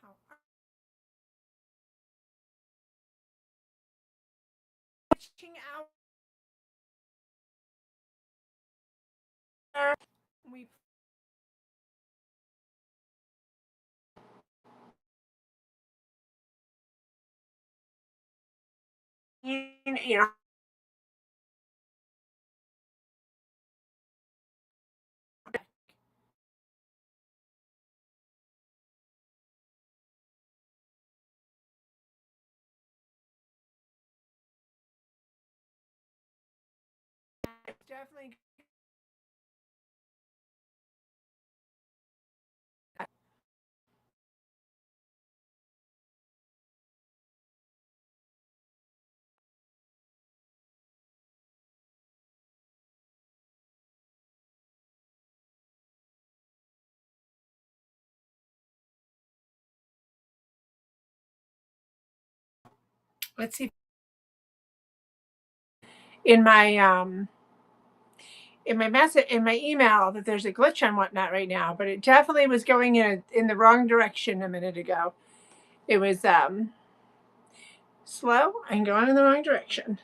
How witching hour. We you know definitely let's see in my message in my email that there's a glitch on whatnot right now, but it definitely was going in the wrong direction a minute ago. It was slow and going in the wrong direction.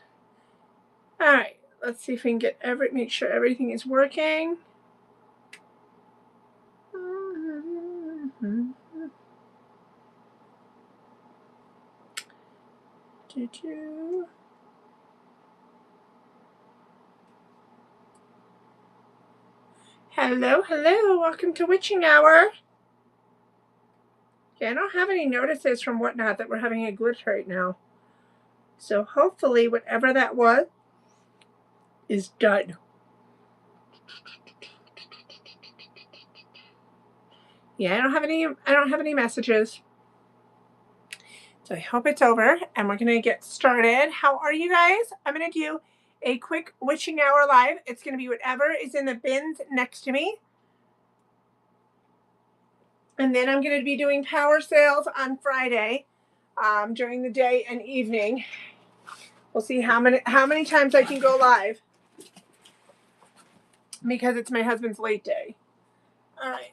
All right, let's see if we can get make sure everything is working. Hello, hello, welcome to Witching Hour. Okay, I don't have any notices from whatnot that we're having a glitch right now. So hopefully whatever that was is done. Yeah, I don't have any messages. So I hope it's over and we're gonna get started. How are you guys? I'm gonna do a quick witching hour live. It's gonna be whatever is in the bins next to me. And then I'm gonna be doing power sales on Friday during the day and evening. We'll see how many times I can go live because it's my husband's late day. All right.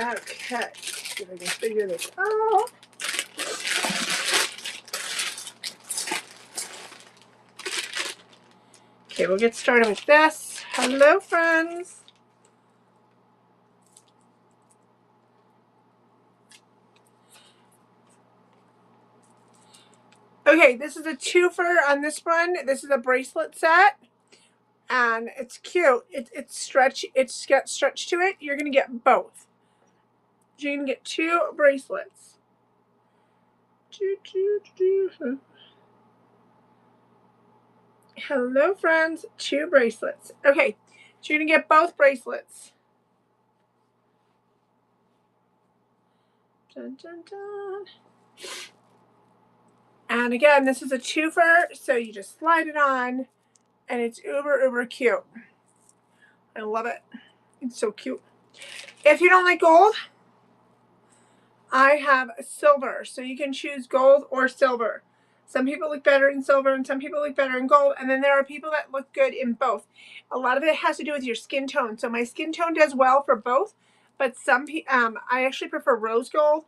Okay, see if I can figure this out. Okay, we'll get started with this. Hello, friends. Okay, this is a twofer on this one. This is a bracelet set, and it's cute. It's stretch. It's got stretch to it. You're gonna get both. You're gonna get two bracelets. Hello, friends. Two bracelets. Okay, so you're gonna get both bracelets. Dun, dun, dun. And again, this is a twofer, so you just slide it on, and it's uber cute. I love it. It's so cute. If you don't like gold, I have silver, so you can choose gold or silver. Some people look better in silver and some people look better in gold, and then there are people that look good in both. A lot of it has to do with your skin tone. So my skin tone does well for both, but I actually prefer rose gold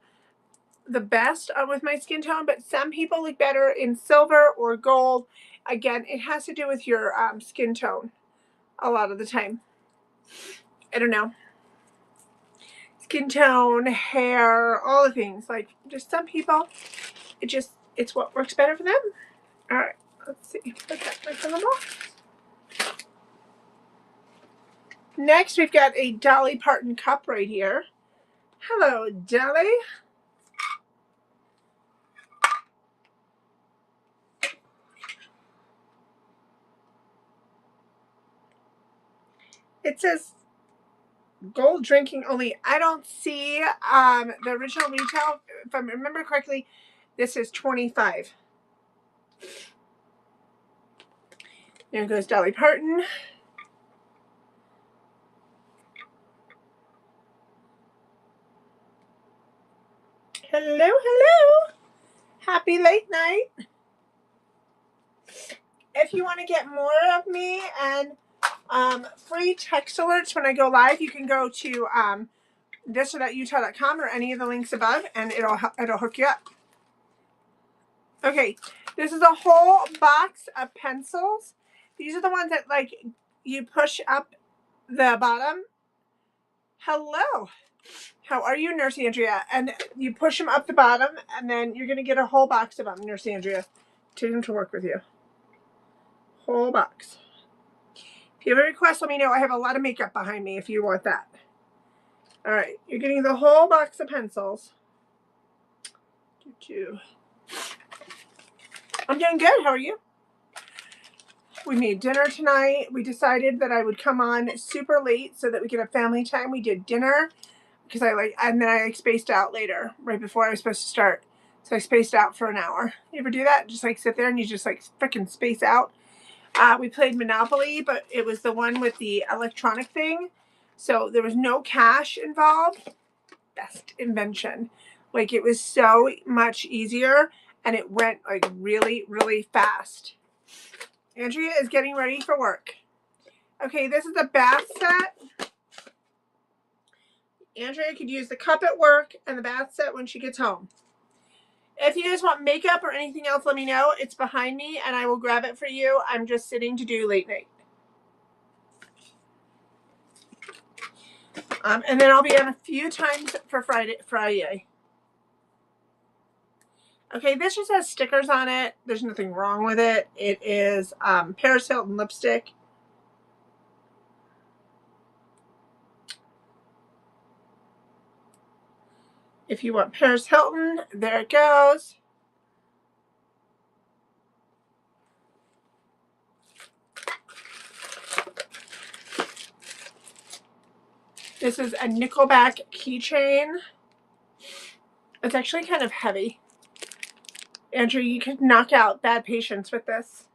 the best with my skin tone, but some people look better in silver or gold. Again, it has to do with your skin tone a lot of the time. I don't know. Skin tone, hair, all the things. Like, just some people, it's what works better for them. All right, let's see. Put that back in the box. Next, we've got a Dolly Parton cup right here. Hello, Dolly. It says gold drinking only. I don't see the original retail. If I remember correctly, this is $25. There goes Dolly Parton. Hello, hello. Happy late night. If you want to get more of me and free text alerts when I go live, you can go to thisorthatutah.com or any of the links above, and it'll hook you up. Okay, this is a whole box of pencils. These are the ones that like you push up the bottom. Hello. How are you, Nurse Andrea? And you push them up the bottom, and then you're going to get a whole box of them, Nurse Andrea. Take them to work with you. Whole box. If you have a request, let me know. I have a lot of makeup behind me if you want that. All right, you're getting the whole box of pencils. I'm doing good. How are you? We made dinner tonight. We decided that I would come on super late so that we could have family time. We did dinner because and then I spaced out later, right before I was supposed to start. So I spaced out for an hour. You ever do that? Just like sit there and you just like freaking space out. We played Monopoly, but it was the one with the electronic thing. So there was no cash involved. Best invention. Like it was so much easier and it went like really, really fast. Andrea is getting ready for work. Okay, this is a bath set. Andrea could use the cup at work and the bath set when she gets home. If you guys want makeup or anything else, let me know. It's behind me and I will grab it for you. I'm just sitting to do late night. And then I'll be on a few times for Friday. Okay, this just has stickers on it. There's nothing wrong with it. It is Paris Hilton lipstick. If you want Paris Hilton, there it goes. This is a Nickelback keychain. It's actually kind of heavy. Andrew, you could knock out bad patients with this.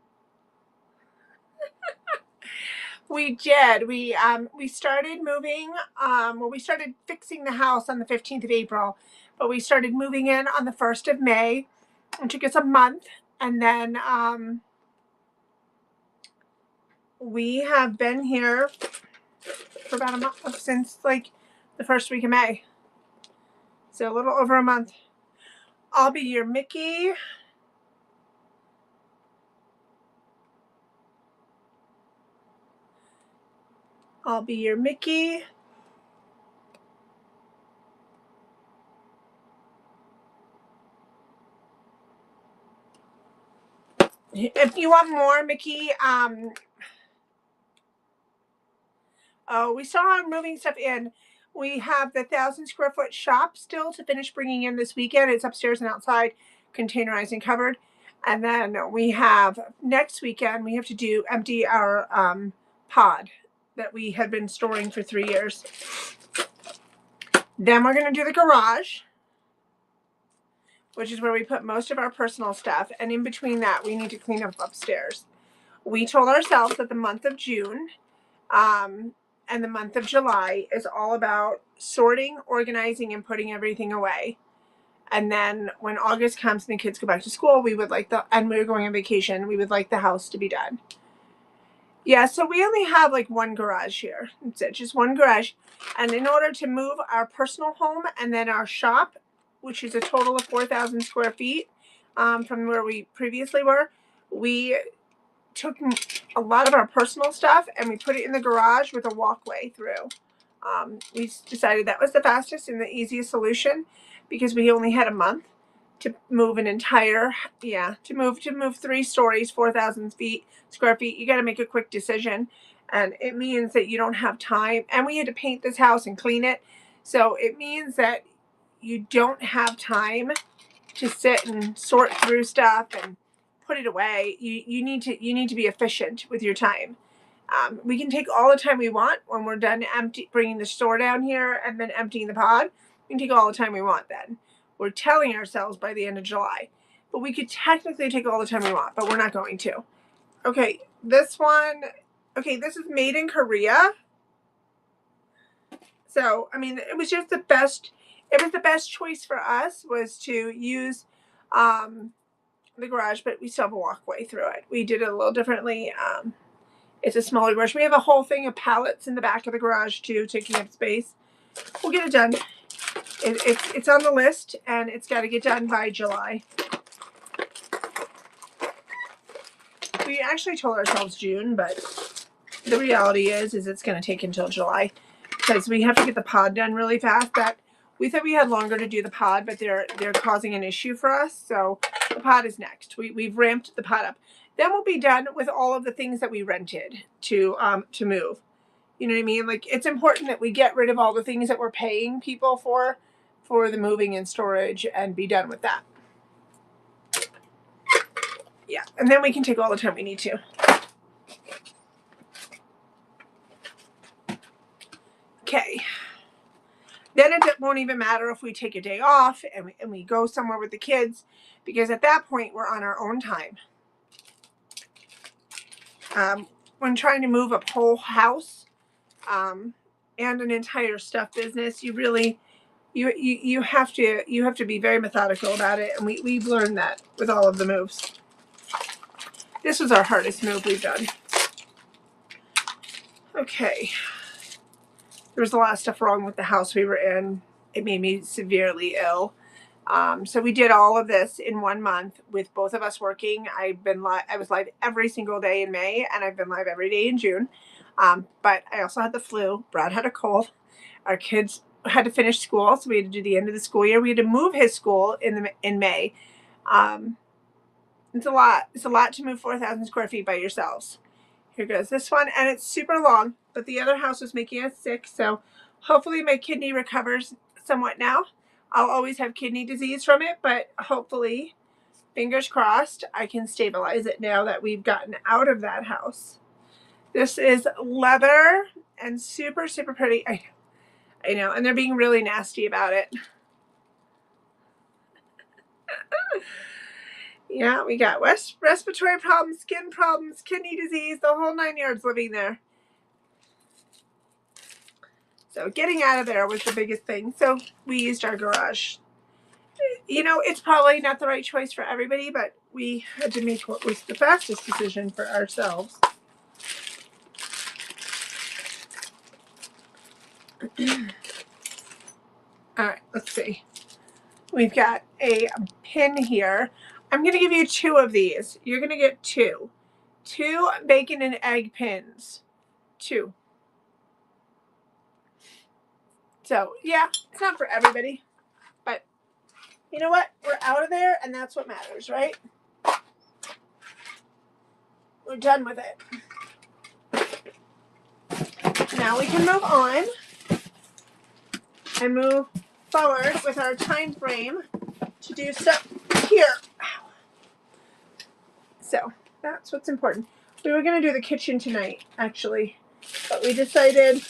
We did. We started moving. Well, we started fixing the house on the 15th of April, but we started moving in on the 1st of May. It took us a month, and then we have been here for about a month, since like the first week of May. So a little over a month. I'll be your Mickey. I'll be your Mickey. If you want more Mickey, oh, we still are moving stuff in. We have the 1,000 square foot shop still to finish bringing in this weekend. It's upstairs and outside, containerized and covered. And then we have next weekend, we have to empty our pod that we had been storing for 3 years. Then we're going to do the garage, which is where we put most of our personal stuff. And in between that, we need to clean up upstairs. We told ourselves that the month of June and the month of July is all about sorting, organizing, and putting everything away. And then when August comes and the kids go back to school, and we're going on vacation, we would like the house to be done. Yeah, so we only have like one garage here. That's it, just one garage. And in order to move our personal home and then our shop, which is a total of 4,000 square feet from where we previously were, we took a lot of our personal stuff and we put it in the garage with a walkway through. We decided that was the fastest and the easiest solution because we only had a month to move to move 3 stories, 4,000 square feet. You got to make a quick decision, and it means that you don't have time. And we had to paint this house and clean it, so it means that you don't have time to sit and sort through stuff and put it away. You need to be efficient with your time. We can take all the time we want when we're done bringing the store down here and then emptying the pod. We can take all the time we want then. We're telling ourselves by the end of July. But we could technically take all the time we want, but we're not going to. Okay, This one, okay, this is made in Korea. So, I mean, it was just the best. It was the best choice for us was to use the garage, but we still have a walkway through it. We did it a little differently. It's a smaller garage. We have a whole thing of pallets in the back of the garage too, taking up space. We'll get it done. It's on the list, and it's got to get done by July. We actually told ourselves June, but the reality is it's going to take until July because we have to get the pod done really fast. That we thought we had longer to do the pod, but they're causing an issue for us. So the pod is next. We've ramped the pod up. Then we'll be done with all of the things that we rented to move. You know what I mean? Like, it's important that we get rid of all the things that we're paying people for the moving and storage and be done with that. Yeah, and then we can take all the time we need to. Okay. Then it won't even matter if we take a day off and we go somewhere with the kids, because at that point we're on our own time. When trying to move a whole house and an entire stuff business, you really you have to be very methodical about it, and we've learned that with all of the moves. This was our hardest move we've done. Okay. There was a lot of stuff wrong with the house we were in. It made me severely ill. So we did all of this in 1 month with both of us working. I was live every single day in May, and I've been live every day in June. But I also had the flu. Brad had a cold. Our kids had to finish school, so we had to do the end of the school year. We had to move his school in May. It's a lot. It's a lot to move 4,000 square feet by yourselves. Here goes this one, and it's super long, but the other house was making us sick, so hopefully my kidney recovers somewhat now. I'll always have kidney disease from it, but hopefully, fingers crossed, I can stabilize it now that we've gotten out of that house. This is leather and super, super pretty. I know, and they're being really nasty about it. Yeah, we got respiratory problems, skin problems, kidney disease, the whole 9 yards living there. So getting out of there was the biggest thing. So we used our garage. You know, it's probably not the right choice for everybody, but we had to make what was the fastest decision for ourselves. All right, let's see. We've got a pin here. I'm going to give you 2 of these. You're going to get 2. 2 bacon and egg pins. 2. So, yeah, it's not for everybody. But you know what? We're out of there, and that's what matters, right? We're done with it. Now we can move on and move forward with our time frame to do stuff here. So that's what's important. We were going to do the kitchen tonight, actually, but we decided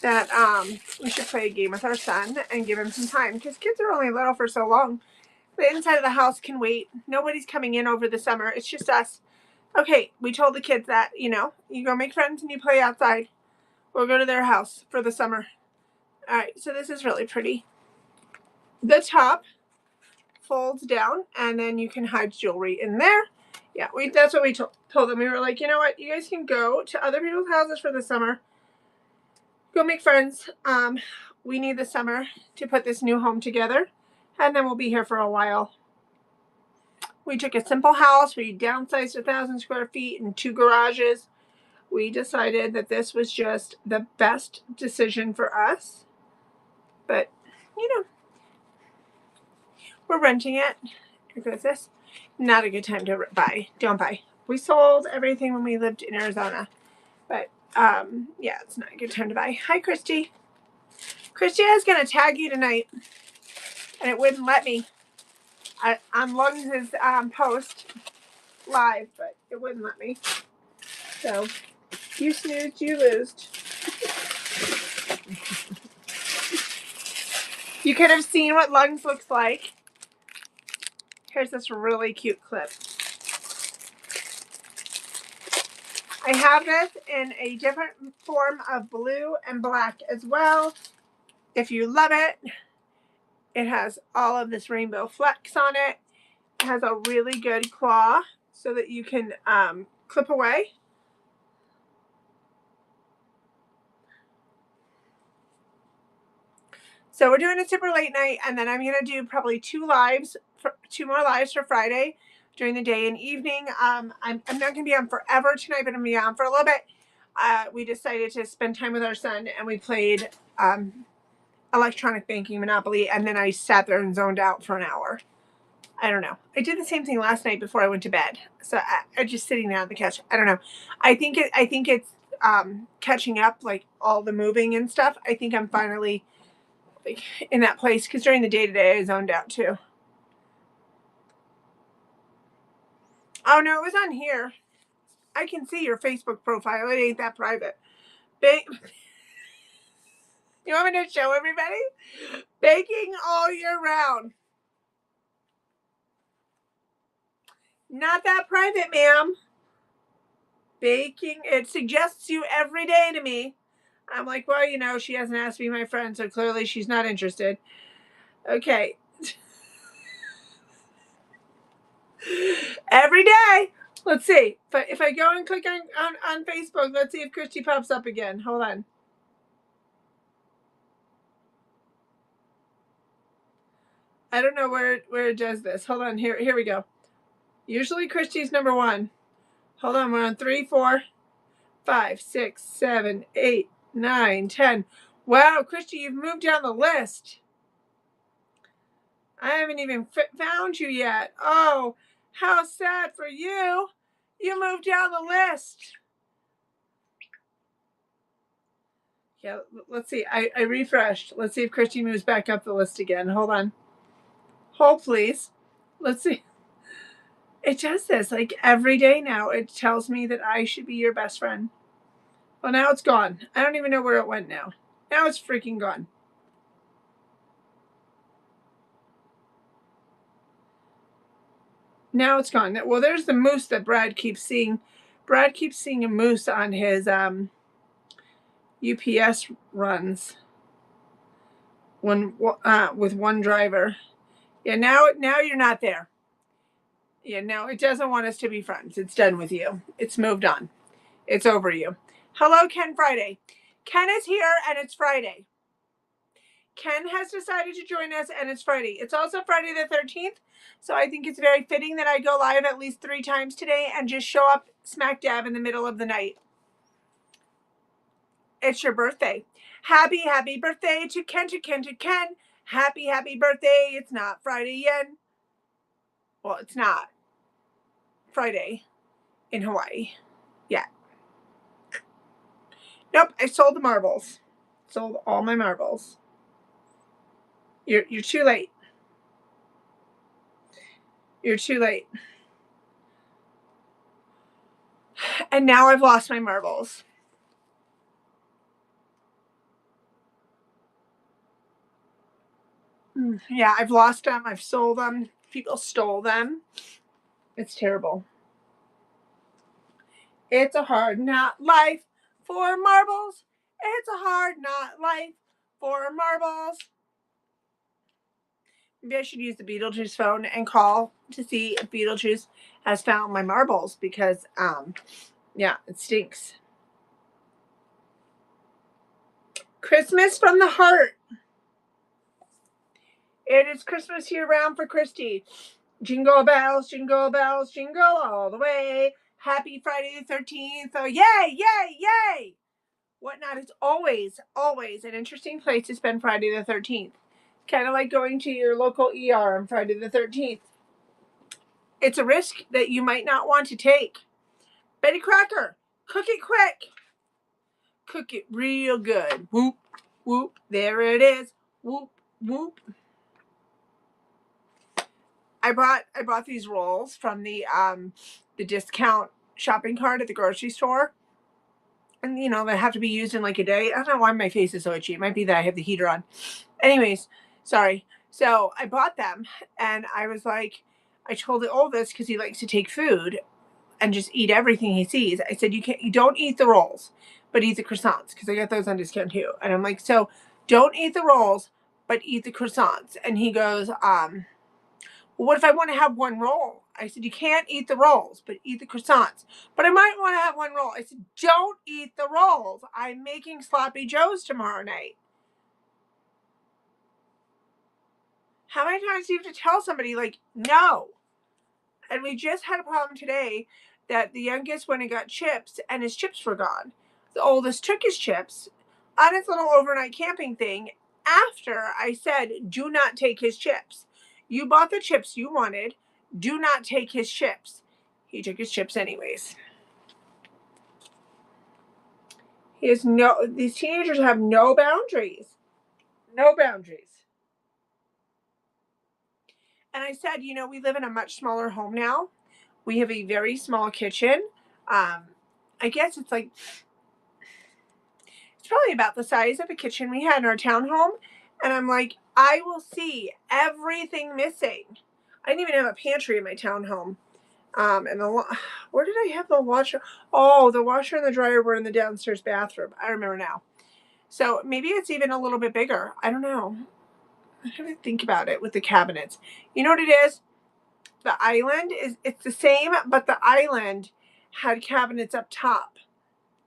that we should play a game with our son and give him some time, because kids are only little for so long. The inside of the house can wait. Nobody's coming in over the summer. It's just us. Okay, we told the kids that, you know, you go make friends and you play outside. We'll go to their house for the summer. All right, so this is really pretty. The top folds down, and then you can hide jewelry in there. Yeah, that's what we told them. We were like, you know what? You guys can go to other people's houses for the summer. Go make friends. We need the summer to put this new home together, and then we'll be here for a while. We took a simple house. We downsized 1,000 square feet and 2 garages. We decided that this was just the best decision for us. But, you know, we're renting it. Here goes this. Not a good time to buy. Don't buy. We sold everything when we lived in Arizona. But, yeah, it's not a good time to buy. Hi, Christy. Christy, I was going to tag you tonight, and it wouldn't let me on Lungs' post live, but it wouldn't let me. So, you snoozed, you losed. You could have seen what Lungs looks like. Here's this really cute clip. I have this in a different form of blue and black as well. If you love it, it has all of this rainbow flex on it. It has a really good claw so that you can clip away. So we're doing a super late night, and then I'm going to do probably two more lives for Friday during the day and evening. I'm not going to be on forever tonight, but I'm going to be on for a little bit. We decided to spend time with our son, and we played electronic banking Monopoly, and then I sat there and zoned out for an hour. I don't know. I did the same thing last night before I went to bed. So I just sitting there on the couch. I don't know. I think it's catching up, like all the moving and stuff. I think I'm finally like in that place, because during the day today I zoned out too. Oh no, it was on here. I can see your Facebook profile. It ain't that private. You want me to show everybody? Baking all year round. Not that private, ma'am. Baking, it suggests you every day to me. I'm like, well, you know, she hasn't asked me my friend, so clearly she's not interested. Okay. Every day. Let's see. If I go and click on Facebook, let's see if Christy pops up again. Hold on. I don't know where it does this. Hold on. Here we go. Usually Christy's number one. Hold on. We're on 3, 4, 5, 6, 7, 8, 9, 10. Wow, Christy, you've moved down the list. I haven't even found you yet. Oh, how sad for you. You moved down the list. Yeah, let's see. I refreshed. Let's see if Christy moves back up the list again. Hold on. Hold, please. Let's see. It does this like every day now. It tells me that I should be your best friend. Well, now it's gone. I don't even know where it went now. Now it's freaking gone. Now it's gone. Well, there's the moose that Brad keeps seeing. Brad keeps seeing a moose on his UPS runs with one driver. Yeah, now you're not there. Yeah, no, it doesn't want us to be friends. It's done with you. It's moved on. It's over you. Hello, Ken Friday. Ken is here, and it's Friday. Ken has decided to join us, and it's Friday. It's also Friday the 13th, so I think it's very fitting that I go live at least 3 times today and just show up smack dab in the middle of the night. It's your birthday. Happy birthday to Ken, to Ken, to Ken. Happy birthday. It's not Friday yet. Well, it's not Friday in Hawaii yet. Nope, I sold the marbles. Sold all my marbles. You're too late. You're too late. And now I've lost my marbles. Yeah, I've lost them. I've sold them. People stole them. It's terrible. It's a hard not life for marbles. It's a hard not life for marbles. Maybe I should use the Beetlejuice phone and call to see if Beetlejuice has found my marbles, because yeah, it stinks. Christmas from the heart. It is Christmas year round for Christy. Jingle bells, jingle all the way. Happy Friday the 13th. Oh, yay, yay, yay. Whatnot is always an interesting place to spend Friday the 13th. Kind of like going to your local ER on Friday the 13th. It's a risk that you might not want to take. Betty Crocker, cook it quick. Cook it real good. Whoop, whoop. There it is. Whoop, whoop. I bought these rolls from the discount shopping cart at the grocery store. And, you know, they have to be used in like a day. I don't know why my face is so itchy. It might be that I have the heater on. Anyways, sorry. So I bought them, and I was like, I told Oldest, because he likes to take food, and just eat everything he sees. I said, you don't eat the rolls, but eat the croissants, because I got those on discount too. And I'm like, so don't eat the rolls, but eat the croissants. And he goes, well, what if I want to have one roll? I said, you can't eat the rolls, but eat the croissants. But I might want to have one roll. I said, don't eat the rolls. I'm making sloppy joes tomorrow night. How many times do you have to tell somebody, like, no? And we just had a problem today that the youngest went and got chips, and his chips were gone. The oldest took his chips on his little overnight camping thing after I said, do not take his chips. You bought the chips you wanted. Do not take his chips. He took his chips anyways. These teenagers have no boundaries. No boundaries. And I said, we live in a much smaller home now. We have a very small kitchen. I guess it's probably about the size of a kitchen we had in our townhome. And I'm like, I will see everything missing. I didn't even have a pantry in my townhome. And where did I have the washer? Oh, the washer and the dryer were in the downstairs bathroom. I remember now. So maybe it's even a little bit bigger. I don't know. I have to think about it with the cabinets. You know what it is? The island it's the same, but the island had cabinets up top,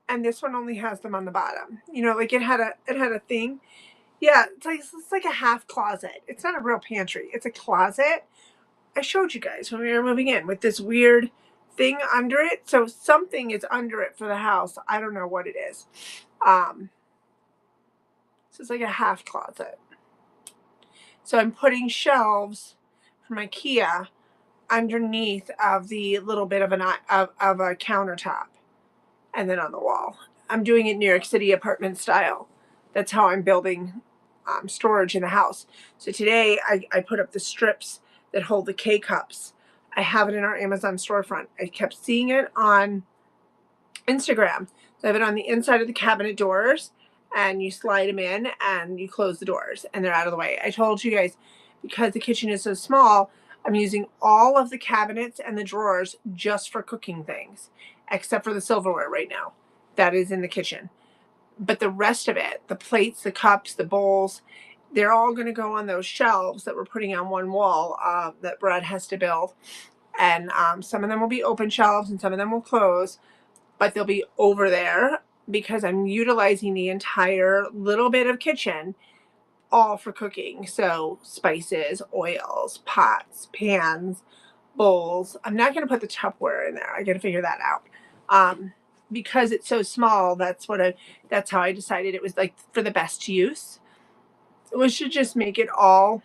and this one only has them on the bottom. Like it had a thing. Yeah, it's like a half closet. It's not a real pantry. It's a closet. I showed you guys when we were moving in with this weird thing under it. So something is under it for the house. I don't know what it is. So it's like a half closet. So I'm putting shelves from IKEA underneath of the little bit of a countertop, and then on the wall. I'm doing it New York City apartment style. That's how I'm building storage in the house. So today I put up the strips that hold the K-cups. I have it in our Amazon storefront. I kept seeing it on Instagram. So I have it on the inside of the cabinet doors, and you slide them in and you close the doors and they're out of the way. I told you guys, because the kitchen is so small, I'm using all of the cabinets and the drawers just for cooking things, except for the silverware right now. That is in the kitchen. But the rest of it, the plates, the cups, the bowls, they're all going to go on those shelves that we're putting on one wall that Brad has to build. And some of them will be open shelves and some of them will close, but they'll be over there because I'm utilizing the entire little bit of kitchen all for cooking. So spices, oils, pots, pans, bowls. I'm not going to put the Tupperware in there. I got to figure that out. Because it's so small, that's how I decided it was like for the best use. We should just make it all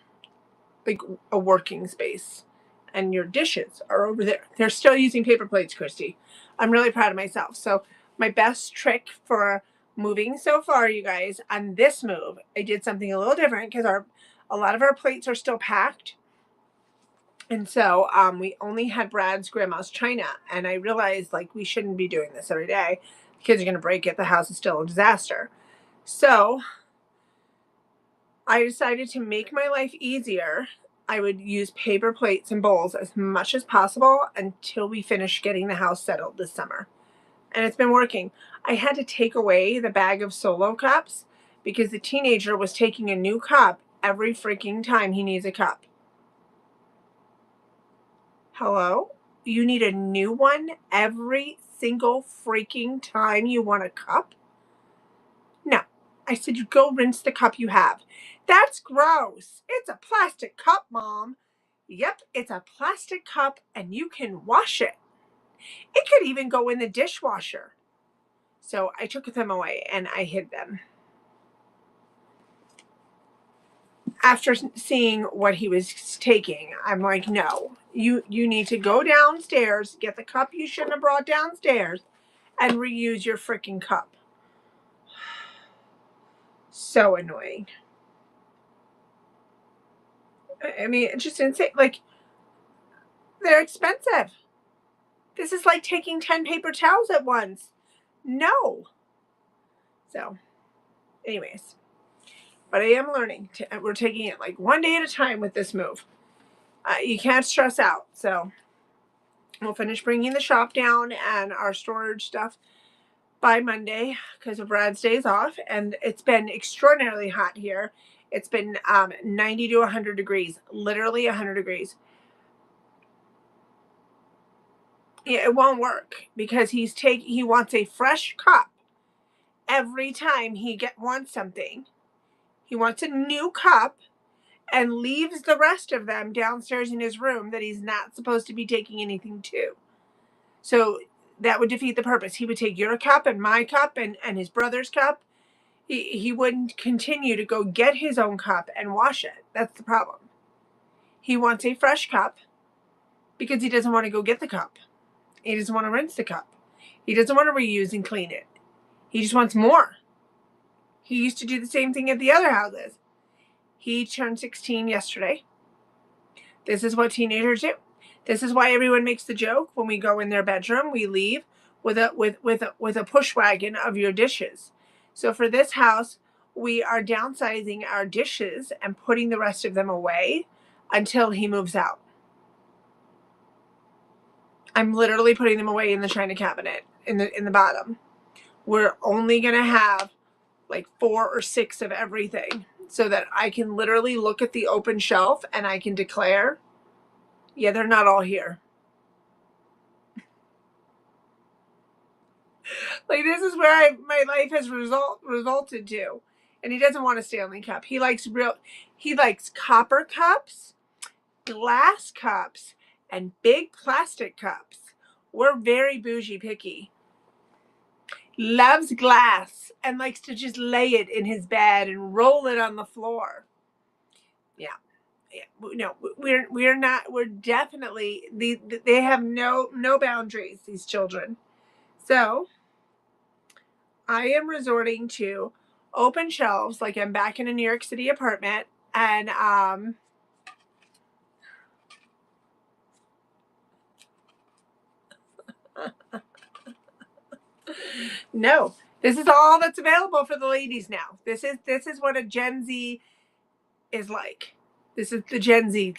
like a working space. And your dishes are over there. They're still using paper plates, Christy. I'm really proud of myself. So my best trick for moving so far, you guys, on this move, I did something a little different because a lot of our plates are still packed. And so we only had Brad's grandma's china. And I realized like we shouldn't be doing this every day. The kids are going to break it. The house is still a disaster. So I decided to make my life easier. I would use paper plates and bowls as much as possible until we finish getting the house settled this summer. And it's been working. I had to take away the bag of Solo cups because the teenager was taking a new cup every freaking time he needs a cup. Hello? You need a new one every single freaking time you want a cup? No. I said, you go rinse the cup you have. That's gross. It's a plastic cup, Mom. Yep, it's a plastic cup and you can wash it. It could even go in the dishwasher. So I took them away and I hid them. After seeing what he was taking, I'm like, no, you need to go downstairs, get the cup you shouldn't have brought downstairs, and reuse your freaking cup. So annoying. I mean, it's just insane. Like, they're expensive. This is like taking 10 paper towels at once. No. So, anyways. But I am learning. We're taking it like one day at a time with this move. You can't stress out. So, We'll finish bringing the shop down and our storage stuff by Monday because of Brad's days off. And it's been extraordinarily hot here. It's been 90 to 100 degrees, literally 100 degrees. Yeah, it won't work because he wants a fresh cup every time wants something. He wants a new cup and leaves the rest of them downstairs in his room that he's not supposed to be taking anything to. So that would defeat the purpose. He would take your cup and my cup and his brother's cup. He wouldn't continue to go get his own cup and wash it. That's the problem. He wants a fresh cup because he doesn't want to go get the cup. He doesn't want to rinse the cup. He doesn't want to reuse and clean it. He just wants more. He used to do the same thing at the other houses. He turned 16 yesterday. This is what teenagers do. This is why everyone makes the joke when we go in their bedroom, we leave with a push wagon of your dishes. So for this house, we are downsizing our dishes and putting the rest of them away until he moves out. I'm literally putting them away in the china cabinet in the bottom. We're only going to have like 4 or 6 of everything so that I can literally look at the open shelf and I can declare, yeah, they're not all here. Like, this is where my life has resulted to. And he doesn't want a Stanley cup. He likes copper cups, glass cups, and big plastic cups. We're very bougie picky. Loves glass and likes to just lay it in his bed and roll it on the floor. Yeah. No, we're not. We're definitely they have no boundaries, these children. So I am resorting to open shelves like I'm back in a New York City apartment, and no, this is all that's available for the ladies now. This is what a Gen Z is like. This is the Gen Z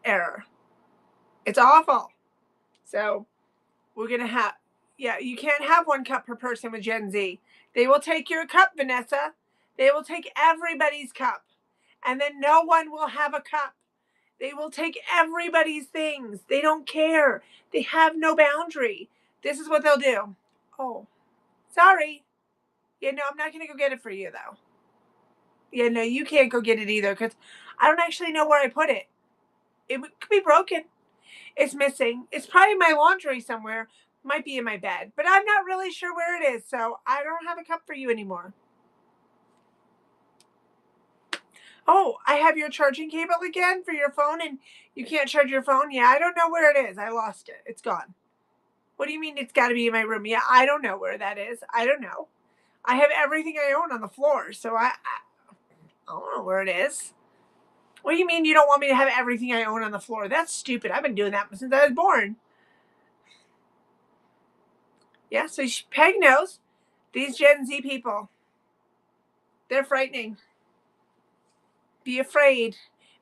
era. It's awful. So we're gonna have, yeah, you can't have 1 cup per person with Gen Z. They will take your cup, Vanessa. They will take everybody's cup, and then no one will have a cup. They will take everybody's things. They don't care. They have no boundary. This is what they'll do. Oh, sorry. Yeah, no, I'm not going to go get it for you, though. Yeah, no, you can't go get it either because I don't actually know where I put it. It could be broken. It's missing. It's probably in my laundry somewhere. Might be in my bed, but I'm not really sure where it is, so I don't have a cup for you anymore. Oh, I have your charging cable again for your phone, and you can't charge your phone? Yeah, I don't know where it is. I lost it. It's gone. What do you mean it's got to be in my room? Yeah, I don't know where that is. I don't know. I have everything I own on the floor, so I don't know where it is. What do you mean you don't want me to have everything I own on the floor? That's stupid. I've been doing that since I was born. Yeah, so Peg knows. These Gen Z people, they're frightening. Be afraid.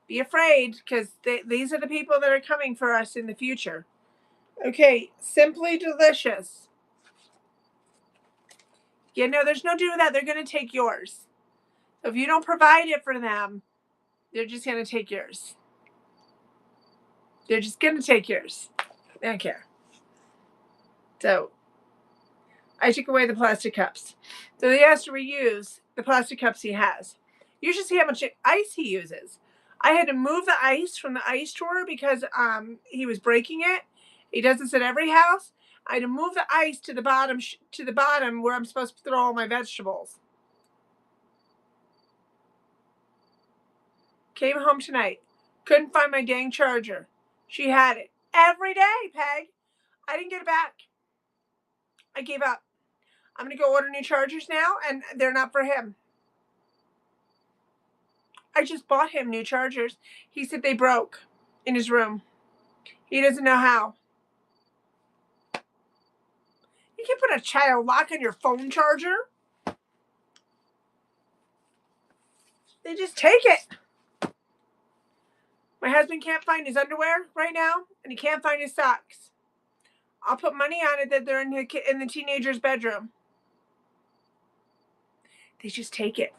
Be afraid, because these are the people that are coming for us in the future. Okay, Simply Delicious. Yeah, no, there's no doing that. They're going to take yours. So if you don't provide it for them, they're just going to take yours. They're just going to take yours. They don't care. So I took away the plastic cups. So he has to reuse the plastic cups he has. You should see how much ice he uses. I had to move the ice from the ice drawer because he was breaking it. He does this at every house. I had to move the ice to the bottom where I'm supposed to throw all my vegetables. Came home tonight. Couldn't find my dang charger. She had it every day, Peg. I didn't get it back. I gave up. I'm going to go order new chargers now, and they're not for him. I just bought him new chargers. He said they broke in his room. He doesn't know how. You can put a child lock on your phone charger. They just take it. My husband can't find his underwear right now, and he can't find his socks. I'll put money on it that they're in the teenager's bedroom. They just take it.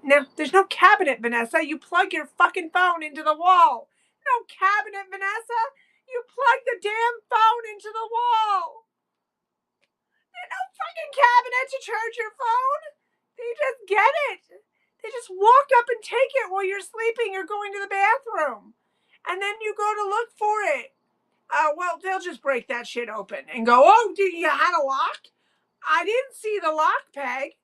No, there's no cabinet, Vanessa. You plug your fucking phone into the wall. No cabinet, Vanessa. You plug the damn phone into the wall. There's no fucking cabinet to charge your phone. They just get it. They just walk up and take it while you're sleeping or going to the bathroom. And then you go to look for it. Well, they'll just break that shit open and go, oh, you had a lock? I didn't see the lock, Peg.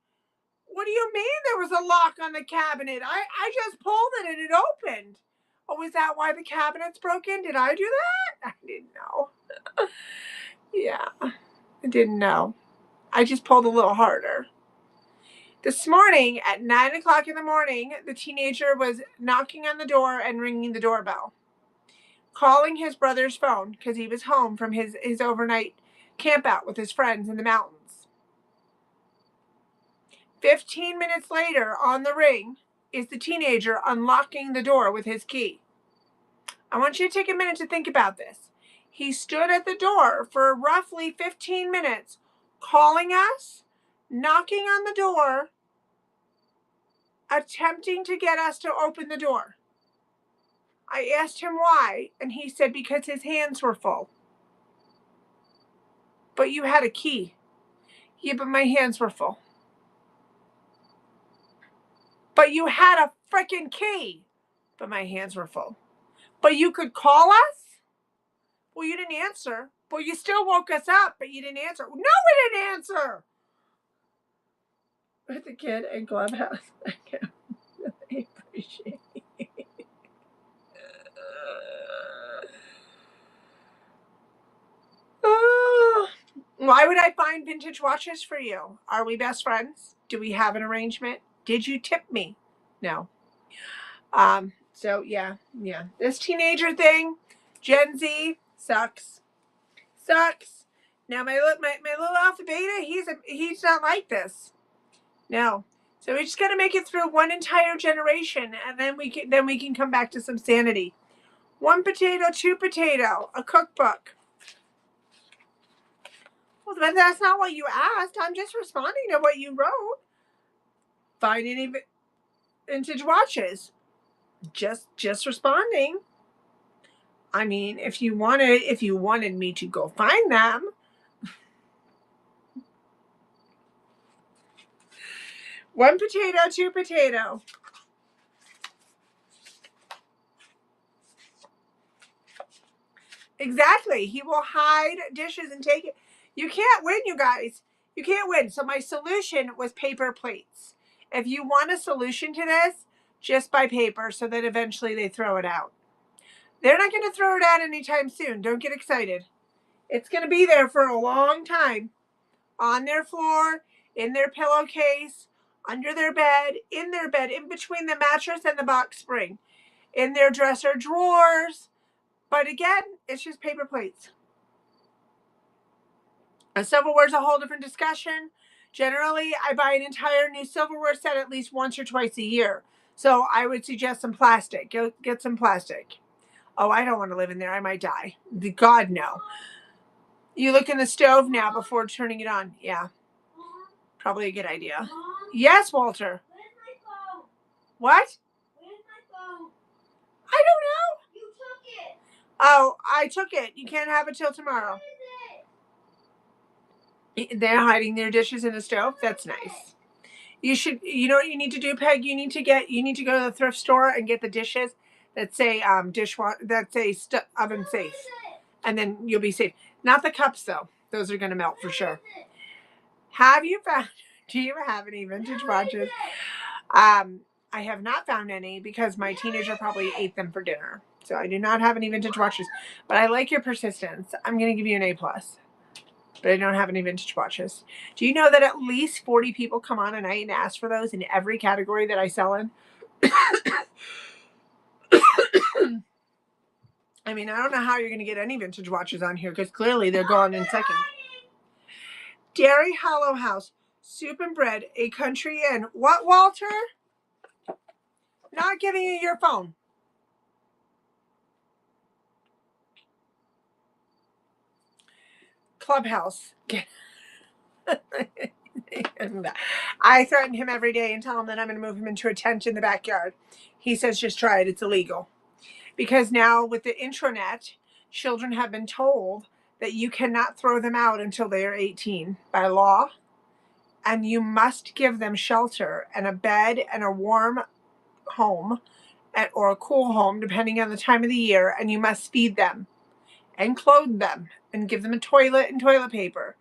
What do you mean there was a lock on the cabinet? I just pulled it and it opened. Oh, is that why the cabinet's broken? Did I do that? I didn't know. Yeah, I didn't know. I just pulled a little harder. This morning at 9 o'clock in the morning, the teenager was knocking on the door and ringing the doorbell, calling his brother's phone because he was home from his overnight camp out with his friends in the mountains. 15 minutes later, on the ring, is the teenager unlocking the door with his key. I want you to take a minute to think about this. He stood at the door for roughly 15 minutes, calling us, knocking on the door, attempting to get us to open the door. I asked him why, and he said because his hands were full. But you had a key. Yeah, but my hands were full. But you had a freaking key. But my hands were full. But you could call us? Well, you didn't answer. Well, you still woke us up, but you didn't answer. No, we didn't answer. With the kid in Clubhouse. I appreciate it. Why would I find vintage watches for you? Are we best friends? Do we have an arrangement? Did you tip me? No. So yeah. This teenager thing, Gen Z, sucks. Now my little alpha beta, he's not like this. No. So we just got to make it through one entire generation, and then we can come back to some sanity. One potato, two potato, a cookbook. Well, but that's not what you asked. I'm just responding to what you wrote. Find any vintage watches. Just responding. I mean, if you wanted me to go find them. One potato, two potato. Exactly. He will hide dishes and take it. You can't win, you guys. You can't win. So my solution was paper plates. If you want a solution to this, just buy paper so that eventually they throw it out. They're not going to throw it out anytime soon. Don't get excited. It's going to be there for a long time. On their floor, in their pillowcase, under their bed, in between the mattress and the box spring, in their dresser drawers. But again, it's just paper plates. A silverware is a whole different discussion. Generally, I buy an entire new silverware set at least once or twice a year. So I would suggest some plastic. Get some plastic. Oh, I don't want to live in there. I might die. God, no. You look in the stove now before turning it on. Yeah. Probably a good idea. Yes, Walter. Where's my phone? What? Where's my phone? I don't know. You took it. Oh, I took it. You can't have it till tomorrow. They're hiding their dishes in the stove. That's nice. You know what you need to do, Peg? You need to go to the thrift store and get the dishes that say oven safe, and then you'll be safe. Not the cups though; those are going to melt for sure. Do you have any vintage watches? I have not found any because my teenager probably ate them for dinner. So I do not have any vintage watches. But I like your persistence. I'm going to give you an A+. But I don't have any vintage watches. Do you know that at least 40 people come on a night and ask for those in every category that I sell in? I mean, I don't know how you're going to get any vintage watches on here because clearly they're gone in seconds. Dairy Hollow House, Soup and Bread, A Country Inn. What, Walter? Not giving you your phone. Clubhouse. I threaten him every day and tell him that I'm going to move him into a tent in the backyard. He says, just try it. It's illegal. Because now with the intranet, children have been told that you cannot throw them out until they are 18 by law. And you must give them shelter and a bed and a warm home or a cool home, depending on the time of the year. And you must feed them and clothe them and give them a toilet and toilet paper.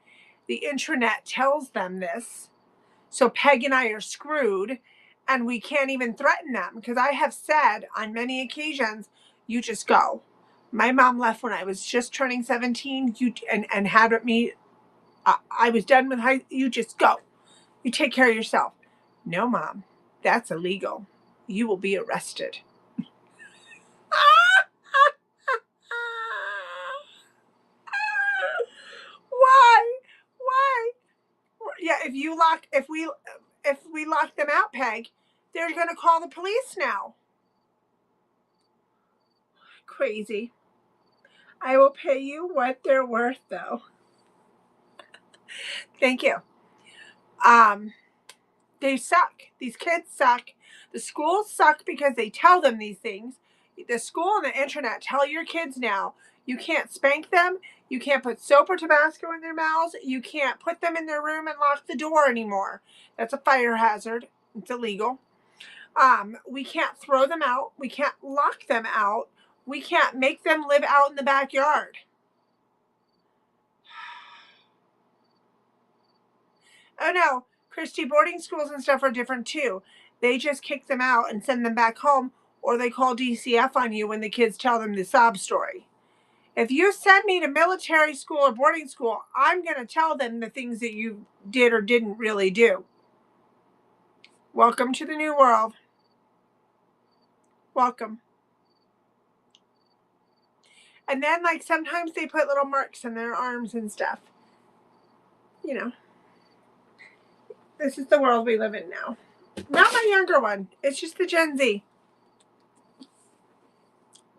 The intranet tells them this. So Peg and I are screwed, and we can't even threaten them, because I have said on many occasions, you just go. My mom left when I was just turning 17 and had me. I was done with you just go. You take care of yourself. No, Mom, that's illegal. You will be arrested. Why? Yeah, if we lock them out, Peg, they're going to call the police now. Crazy. I will pay you what they're worth, though. Thank you. They suck. These kids suck. The schools suck because they tell them these things. The school and the internet tell your kids now, you can't spank them. You can't put soap or Tabasco in their mouths. You can't put them in their room and lock the door anymore. That's a fire hazard. It's illegal. We can't throw them out. We can't lock them out. We can't make them live out in the backyard. Oh no, Christy, boarding schools and stuff are different too. They just kick them out and send them back home, or they call DCF on you when the kids tell them the sob story. If you send me to military school or boarding school, I'm going to tell them the things that you did or didn't really do. Welcome to the new world. Welcome. And then, like, sometimes they put little marks in their arms and stuff. You know. This is the world we live in now. Not my younger one. It's just the Gen Z.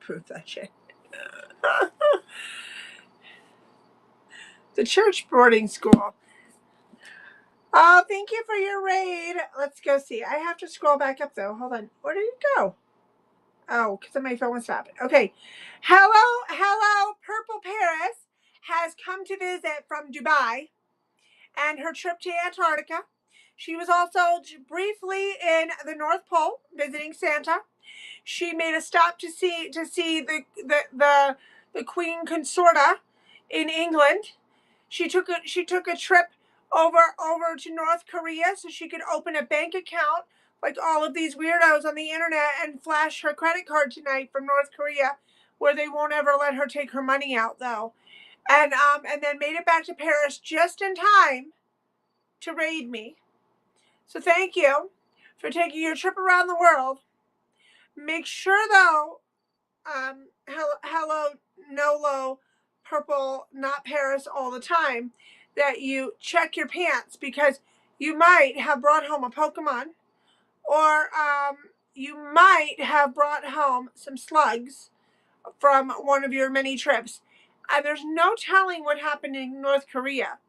Proof that shit. The church boarding school. Oh, thank you for your raid. Let's go see. I have to scroll back up, though. Hold on. Where did it go? Oh, because my phone was stopping. Okay. Hello. Purple Paris has come to visit from Dubai and her trip to Antarctica. She was also briefly in the North Pole visiting Santa. She made a stop to see the Queen Consorta in England. She took a trip over to North Korea so she could open a bank account like all of these weirdos on the internet and flash her credit card tonight from North Korea, where they won't ever let her take her money out though. And then made it back to Paris just in time to raid me. So thank you for taking your trip around the world. Make sure though, hello, Nolo, Purple, not Paris all the time, that you check your pants, because you might have brought home a Pokemon, or you might have brought home some slugs from one of your many trips. And there's no telling what happened in North Korea.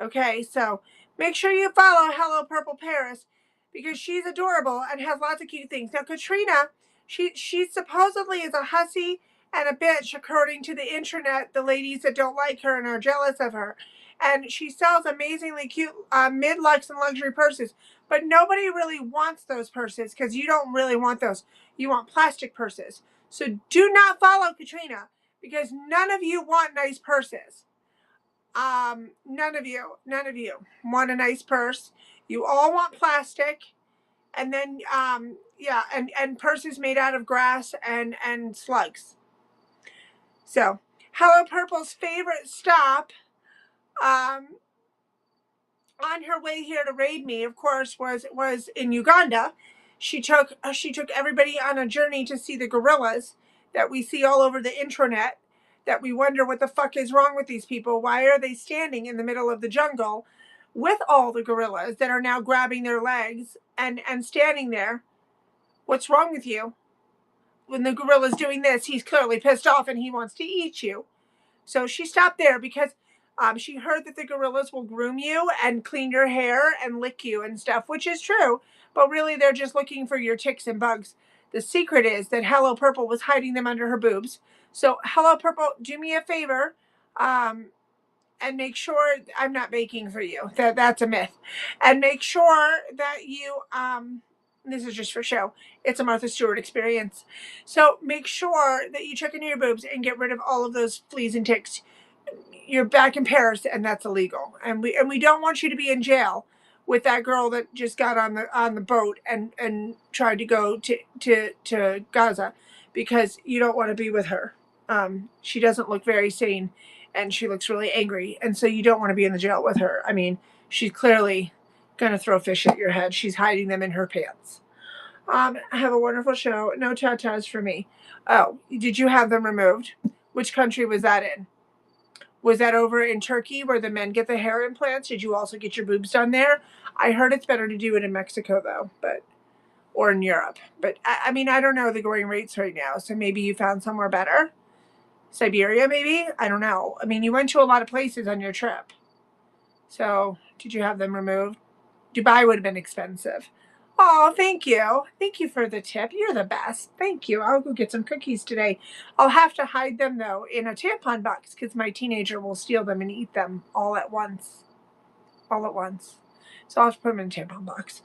Okay, so make sure you follow Hello Purple Paris, because she's adorable and has lots of cute things. Now, Katrina, she supposedly is a hussy and a bitch, according to the internet, the ladies that don't like her and are jealous of her. And she sells amazingly cute mid-lux and luxury purses. But nobody really wants those purses, because you don't really want those. You want plastic purses. So do not follow Katrina, because none of you want nice purses. None of you want a nice purse. You all want plastic. And then, yeah, and purses made out of grass and slugs. So, Hello Purple's favorite stop, on her way here to raid me, of course, was in Uganda. She took everybody on a journey to see the gorillas that we see all over the intranet, that we wonder what the fuck is wrong with these people. Why are they standing in the middle of the jungle with all the gorillas that are now grabbing their legs and standing there? What's wrong with you? When the gorilla's doing this, he's clearly pissed off and he wants to eat you. So she stopped there because She heard that the gorillas will groom you and clean your hair and lick you and stuff, which is true, but really they're just looking for your ticks and bugs. The secret is that Hello Purple was hiding them under her boobs. So Hello Purple, do me a favor, and make sure I'm not baking for you. That's a myth. And make sure that you this is just for show. It's a Martha Stewart experience. So make sure that you check into your boobs and get rid of all of those fleas and ticks. You're back in Paris and that's illegal. And we don't want you to be in jail with that girl that just got on the boat and tried to go to Gaza, because you don't want to be with her. She doesn't look very sane and she looks really angry, and so you don't want to be in the jail with her. I mean, she's clearly gonna throw fish at your head. She's hiding them in her pants. Have a wonderful show. No tatas for me. Oh, did you have them removed? Which country was that in? Was that over in Turkey where the men get the hair implants? Did you also get your boobs done there? I heard it's better to do it in Mexico though, or in Europe. But I mean, I don't know the going rates right now, so maybe you found somewhere better. Siberia, maybe? I don't know. I mean, you went to a lot of places on your trip. So, did you have them removed? Dubai would have been expensive. Oh, thank you. Thank you for the tip. You're the best. Thank you. I'll go get some cookies today. I'll have to hide them, though, in a tampon box because my teenager will steal them and eat them all at once. All at once. So I'll have to put them in a tampon box.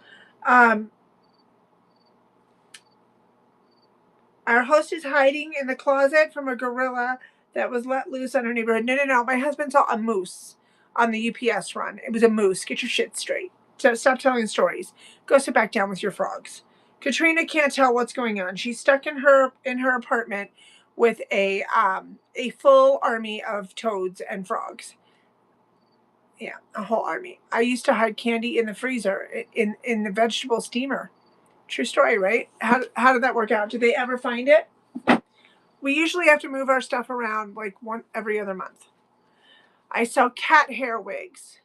Our host is hiding in the closet from a gorilla that was let loose on our neighborhood. No. My husband saw a moose on the UPS run. It was a moose. Get your shit straight. So stop telling stories. Go sit back down with your frogs. Katrina can't tell what's going on. She's stuck in her apartment with a full army of toads and frogs. Yeah, a whole army. I used to hide candy in the freezer in the vegetable steamer. True story, right? How did that work out? Did they ever find it? We usually have to move our stuff around like every other month. I sell cat hair wigs.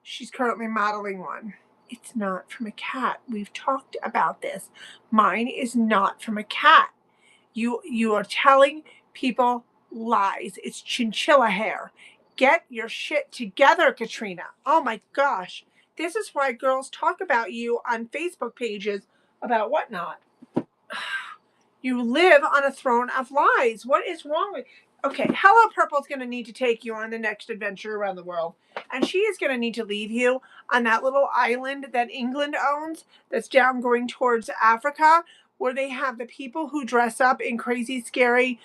She's currently modeling one. It's not from a cat. We've talked about this. Mine is not from a cat. You are telling people lies. It's chinchilla hair. Get your shit together, Katrina. Oh my gosh. This is why girls talk about you on Facebook pages about whatnot. You live on a throne of lies. What is wrong with you? Okay, Hello Purple's going to need to take you on the next adventure around the world. And she is going to need to leave you on that little island that England owns that's down going towards Africa, where they have the people who dress up in crazy, scary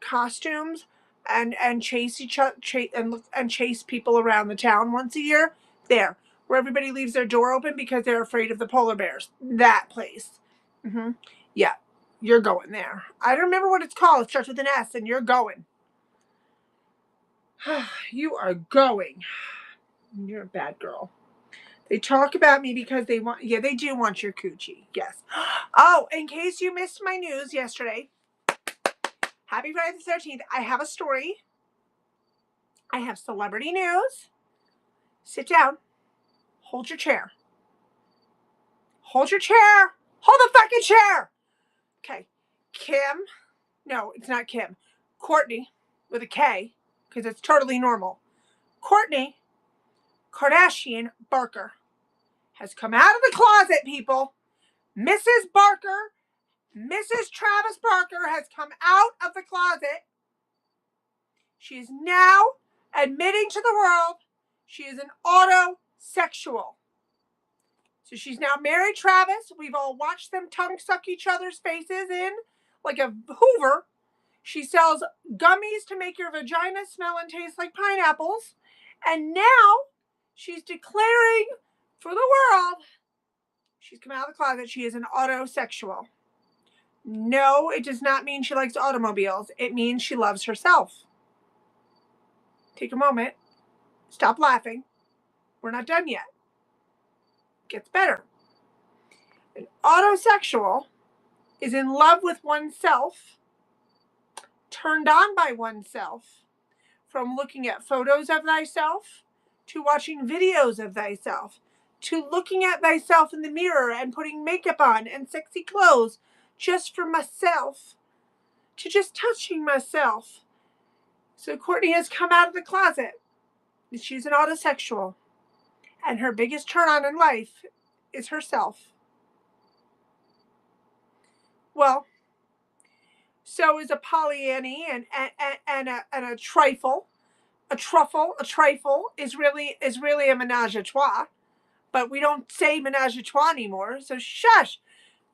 costumes and chase chase people around the town once a year. There, where everybody leaves their door open because they're afraid of the polar bears. That place. Yeah. You're going there. I don't remember what it's called. It starts with an S, and you're going. You are going. You're a bad girl. They talk about me because they want... Yeah, they do want your coochie. Yes. Oh, in case you missed my news yesterday, happy Friday the 13th. I have a story. I have celebrity news. Sit down. Hold your chair. Hold your chair. Hold the fucking chair. Okay. Kim. No, it's not Kim. Kourtney with a K, because it's totally normal. Kourtney Kardashian Barker has come out of the closet, people. Mrs. Barker, Mrs. Travis Barker has come out of the closet. She is now admitting to the world she is an autosexual. So she's now married Travis. We've all watched them tongue suck each other's faces in like a Hoover. She sells gummies to make your vagina smell and taste like pineapples. And now she's declaring for the world she's come out of the closet. She is an autosexual. No, it does not mean she likes automobiles. It means she loves herself. Take a moment. Stop laughing. We're not done yet. It gets better. An autosexual is in love with oneself, turned on by oneself, from looking at photos of thyself, to watching videos of thyself, to looking at thyself in the mirror and putting makeup on and sexy clothes just for myself, to just touching myself. So Kourtney has come out of the closet. She's an autosexual. And her biggest turn on in life is herself. Well, so is a Pollyanny and a trifle. A truffle, a trifle is really a menage a trois. But we don't say menage a trois anymore. So shush.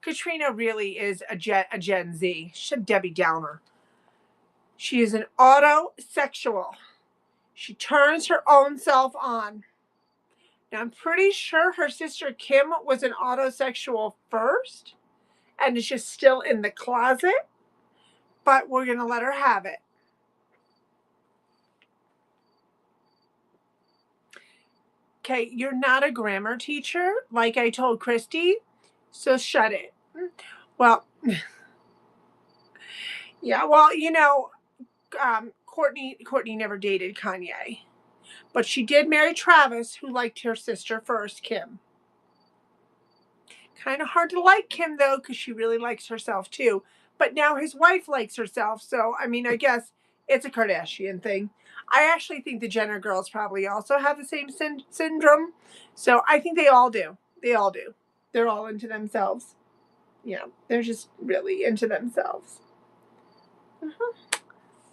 Katrina really is a Gen Z. She's a Debbie Downer. She is an autosexual. She turns her own self on. Now, I'm pretty sure her sister Kim was an autosexual first and is just still in the closet, but we're going to let her have it. Okay, you're not a grammar teacher, like I told Christy, so shut it. Well, yeah, well, you know, Courtney never dated Kanye, but she did marry Travis, who liked her sister first, Kim. Kind of hard to like Kim, though, because she really likes herself, too. But now his wife likes herself, so, I mean, I guess it's a Kardashian thing. I actually think the Jenner girls probably also have the same syndrome. So I think they all do. They all do. They're all into themselves. Yeah, they're just really into themselves.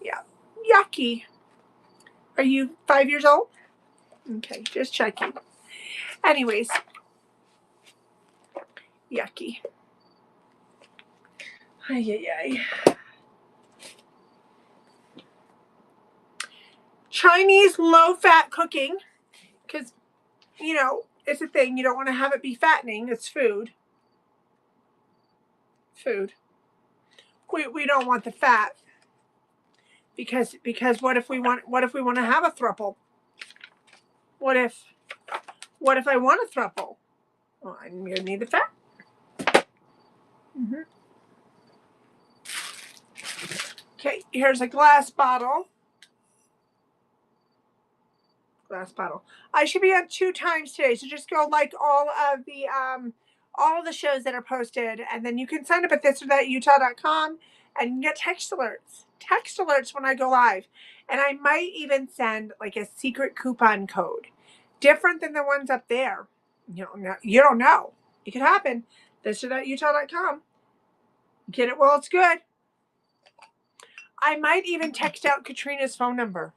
Yeah. Yucky. Are you 5 years old? Okay, just checking. Anyways. Yucky. Ay, ay, ay. Chinese low-fat cooking, because, you know, it's a thing. You don't want to have it be fattening. It's food. Food. We don't want the fat, because what if we want to have a throuple? What if I want a throuple? Well, I'm gonna need the fat. Okay, here's a glass bottle. I should be on 2 times today, so just go like all of the shows that are posted, and then you can sign up at thisorthatutah.com and you can get text alerts when I go live. And I might even send like a secret coupon code, different than the ones up there. You don't know. It could happen. thisorthatutah.com. Get it while it's good. I might even text out Katrina's phone number.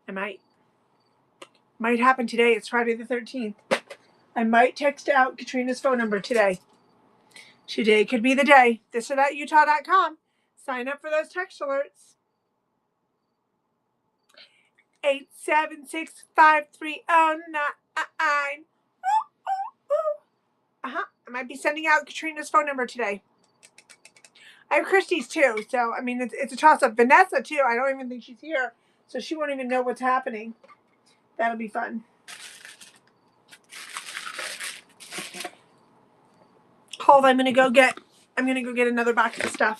I might happen today. It's Friday the 13th. I might text out Katrina's phone number today. Today could be the day. thisorthatutah.com. Sign up for those text alerts. 876-530-9. I might be sending out Katrina's phone number today. I have Christy's too, so I mean it's a toss-up. Vanessa too. I don't even think she's here, so she won't even know what's happening. That'll be fun. Hold, I'm gonna go get another box of stuff.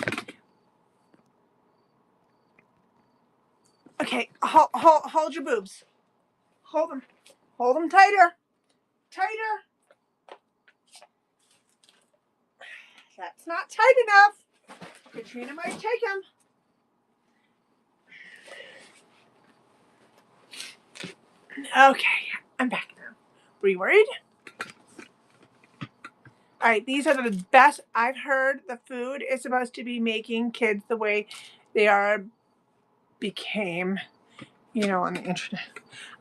Okay, hold your boobs. Hold them tighter. That's not tight enough. Katrina might take them. Okay, I'm back now. Were you worried? All right, these are the best. I've heard the food is supposed to be making kids the way they became, on the internet.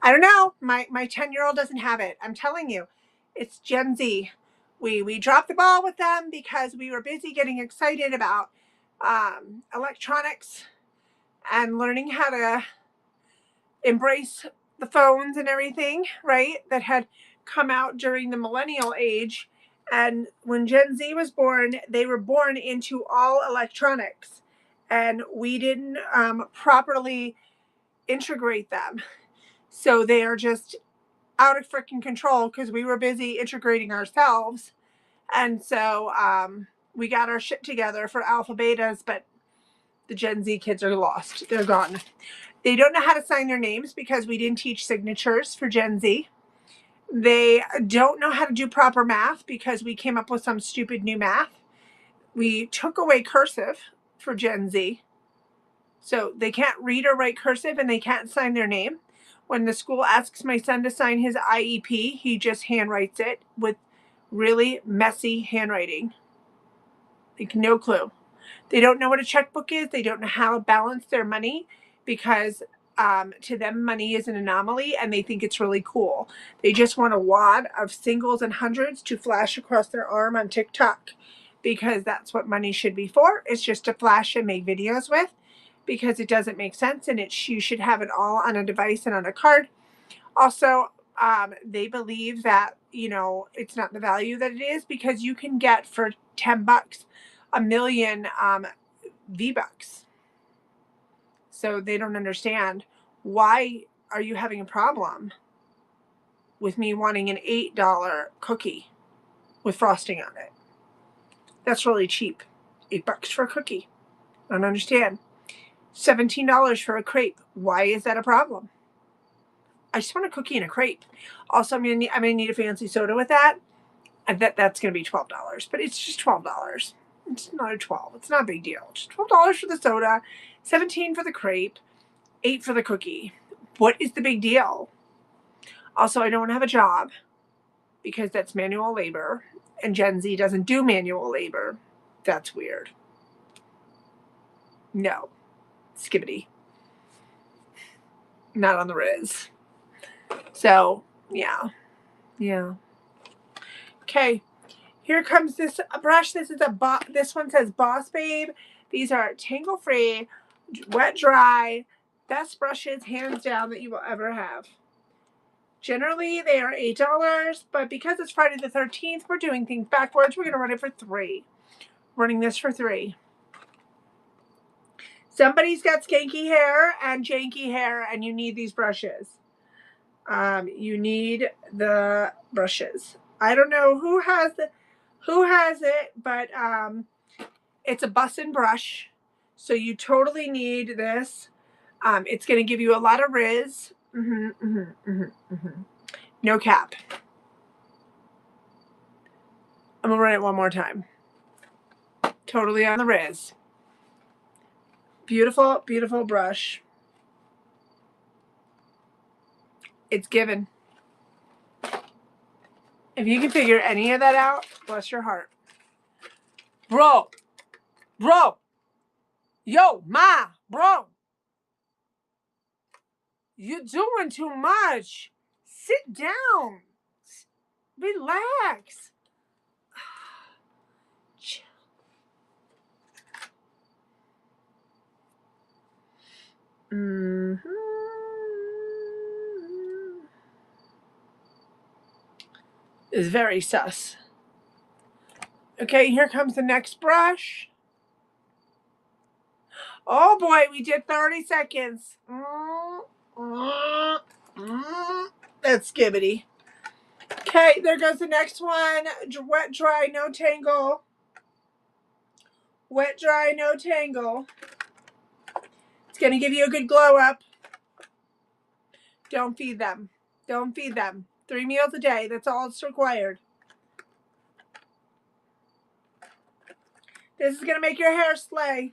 I don't know. My 10-year-old doesn't have it. I'm telling you, it's Gen Z. We dropped the ball with them because we were busy getting excited about electronics and learning how to embrace the phones and everything, right? That had come out during the millennial age. And when Gen Z was born, they were born into all electronics. And we didn't properly integrate them. So they are just out of freaking control because we were busy integrating ourselves. And so we got our shit together for alpha betas, but the Gen Z kids are lost. They're gone. They don't know how to sign their names because we didn't teach signatures for Gen Z. They don't know how to do proper math because we came up with some stupid new math. We took away cursive for Gen Z. So they can't read or write cursive and they can't sign their name. When the school asks my son to sign his IEP, he just handwrites it with really messy handwriting. Like, no clue. They don't know what a checkbook is. They don't know how to balance their money because to them, money is an anomaly and they think it's really cool. They just want a wad of singles and hundreds to flash across their arm on TikTok because that's what money should be for. It's just to flash and make videos with, because it doesn't make sense, and you should have it all on a device and on a card. Also, they believe that, it's not the value that it is, because you can get for $10 a million V-Bucks. So they don't understand, why are you having a problem with me wanting an $8 cookie with frosting on it? That's really cheap. $8 for a cookie. I don't understand. $17 for a crepe. Why is that a problem? I just want a cookie and a crepe. Also, I'm gonna need a fancy soda with that. And that's gonna be $12. But it's just $12. It's not a 12. It's not a big deal. Just $12 for the soda, $17 for the crepe, $8 for the cookie. What is the big deal? Also, I don't have a job because that's manual labor, and Gen Z doesn't do manual labor. That's weird. No. Skibbity. Not on the Riz. So, yeah. Okay. Here comes this brush. This one says Boss Babe. These are tangle free, wet dry, best brushes hands down that you will ever have. Generally they are $8, but because it's Friday the 13th, we're doing things backwards. We're going to run it for $3. Running this for $3. Somebody's got skanky hair and janky hair, and you need these brushes. You need the brushes. I don't know who has it, but it's a bussin' brush, so you totally need this. It's going to give you a lot of Riz. No cap. I'm going to run it one more time. Totally on the Riz. Beautiful, beautiful brush. It's given. If you can figure any of that out, bless your heart. Bro. Yo, ma, bro. You're doing too much. Sit down. Relax. Chill. Is very sus. Okay, here comes the next brush. Oh boy, we did 30 seconds. That's skibbity. Okay, there goes the next one. Wet, dry, no tangle. Wet, dry, no tangle. It's going to give you a good glow up. Don't feed them. Don't feed them. 3 meals a day. That's all it's required. This is going to make your hair slay.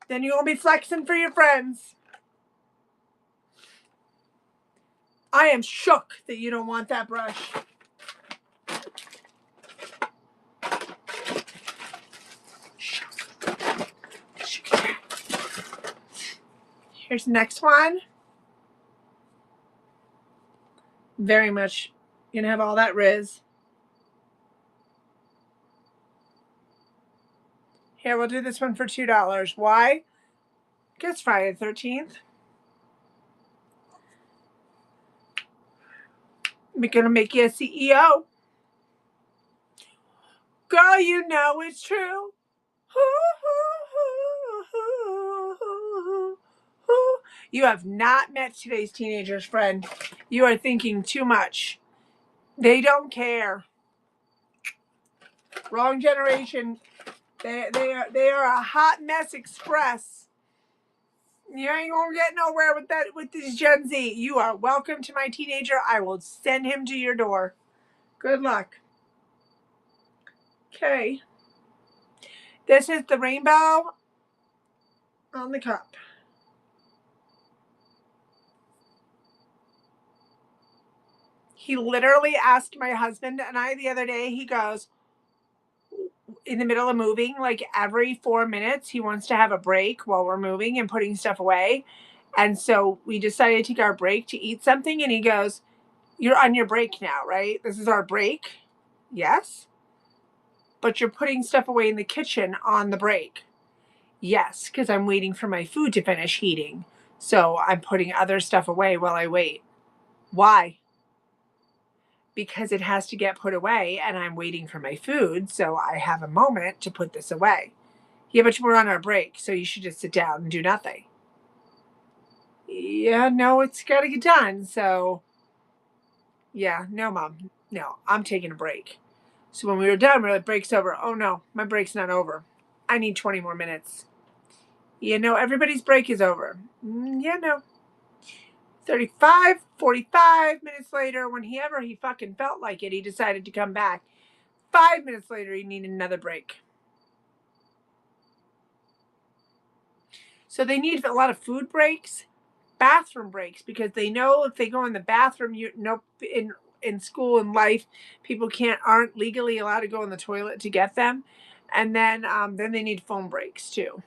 Then you won't be flexing for your friends. I am shook that you don't want that brush. Here's the next one. Very much going to have all that Riz. Here, we'll do this one for $2. Why? Because it's Friday the 13th. We're going to make you a CEO. Girl, you know it's true. You have not met today's teenagers, friend. You are thinking too much. They don't care. Wrong generation. They are a hot mess express. You ain't gonna get nowhere with this Gen Z. You are welcome to my teenager. I will send him to your door. Good luck. Okay. This is the Rainbow on the cup. He literally asked my husband and I the other day, he goes, in the middle of moving, like every 4 minutes, he wants to have a break while we're moving and putting stuff away. And so we decided to take our break to eat something. And he goes, "You're on your break now, right? This is our break." Yes. "But you're putting stuff away in the kitchen on the break." Yes, because I'm waiting for my food to finish heating. So I'm putting other stuff away while I wait. Why? Because it has to get put away and I'm waiting for my food. So I have a moment to put this away. "Yeah, but we're on our break, so you should just sit down and do nothing." "Yeah, no, it's got to get done." So, yeah, no, Mom, no, I'm taking a break. So when we were done, we're like, "Break's over." "Oh, no, my break's not over. I need 20 more minutes." "You know, everybody's break is over." "Yeah, no." 35, 45 minutes later, whenever he fucking felt like it, he decided to come back. 5 minutes later, he needed another break. So they need a lot of food breaks, bathroom breaks, because they know if they go in the bathroom, in school and life, people aren't legally allowed to go in the toilet to get them, and then they need phone breaks too.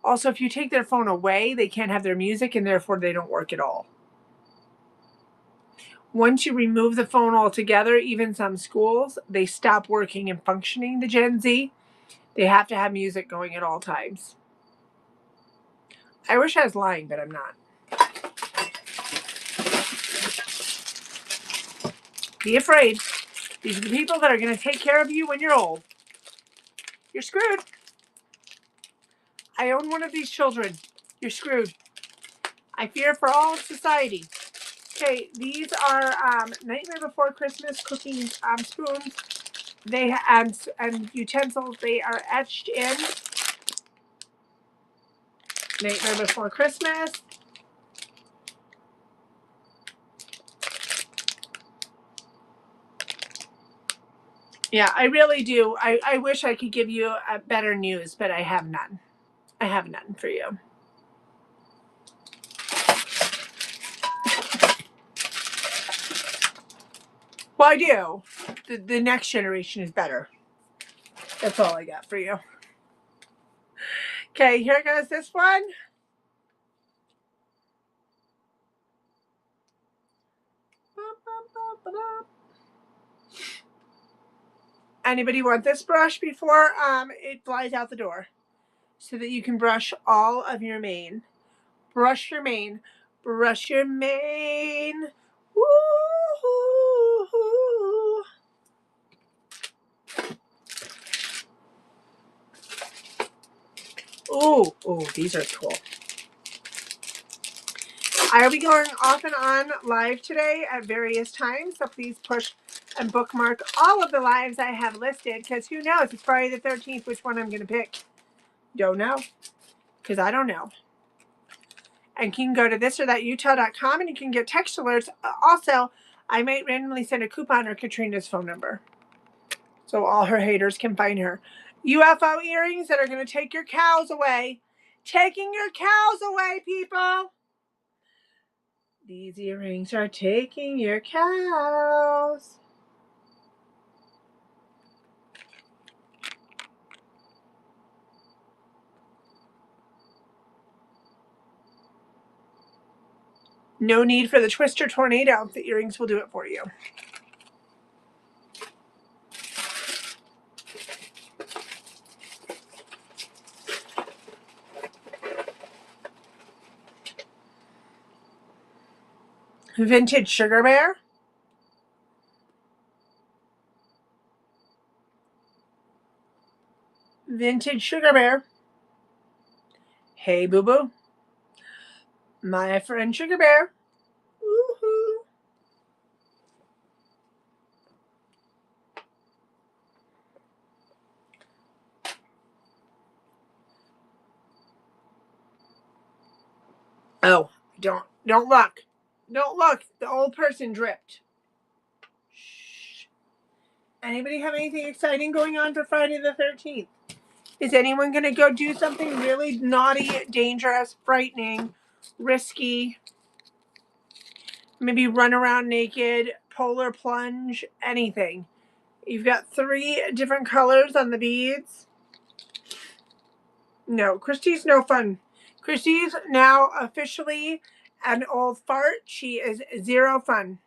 Also, if you take their phone away, they can't have their music, and therefore they don't work at all. Once you remove the phone altogether, even some schools, they stop working and functioning. The Gen Z, they have to have music going at all times. I wish I was lying, but I'm not. Be afraid. These are the people that are going to take care of you when you're old. You're screwed. I own one of these children. You're screwed. I fear for all of society. Okay, these are Nightmare Before Christmas cooking spoons. They and utensils. They are etched in Nightmare Before Christmas. Yeah, I really do. I wish I could give you a better news, but I have none. I have none for you. Well, I do. The next generation is better. That's all I got for you. Okay, here goes this one. Anybody want this brush before it flies out the door? So that you can brush all of your mane. Brush your mane. Brush your mane. Woo-hoo-hoo. Oh, these are cool. I'll be going off and on live today at various times, so please push and bookmark all of the lives I have listed, because who knows, it's Friday the 13th, which one I'm going to pick. Don't know, because I don't know. And you can go to thisorthatutah.com and you can get text alerts. Also, I might randomly send a coupon or Katrina's phone number, so all her haters can find her. UFO earrings that are going to take your cows away. Taking your cows away, people. These earrings are taking your cows. No need for the twister tornado. The earrings will do it for you. Vintage Sugar Bear. Vintage Sugar Bear. Hey, boo-boo. My friend Sugar Bear. Woohoo. Oh, don't look. Don't look. The old person dripped. Shh. Anybody have anything exciting going on for Friday the 13th? Is anyone going to go do something really naughty, dangerous, frightening, risky? Maybe run around naked, polar plunge, anything. You've got 3 different colors on the beads. No, Christy's no fun. Christy's now officially an old fart. She is 0 fun.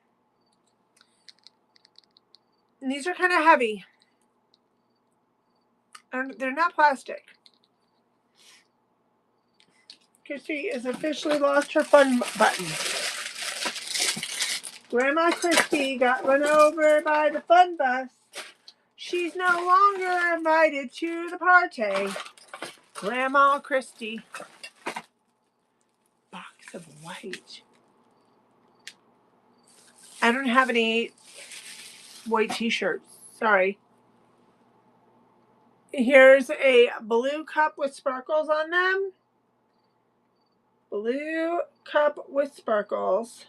And these are kind of heavy. They're not plastic. Christy has officially lost her fun button. Grandma Christy got run over by the fun bus. She's no longer invited to the party. Grandma Christy. Box of white. I don't have any white t-shirts. Sorry. Here's a blue cup with sparkles on them. Blue cup with sparkles.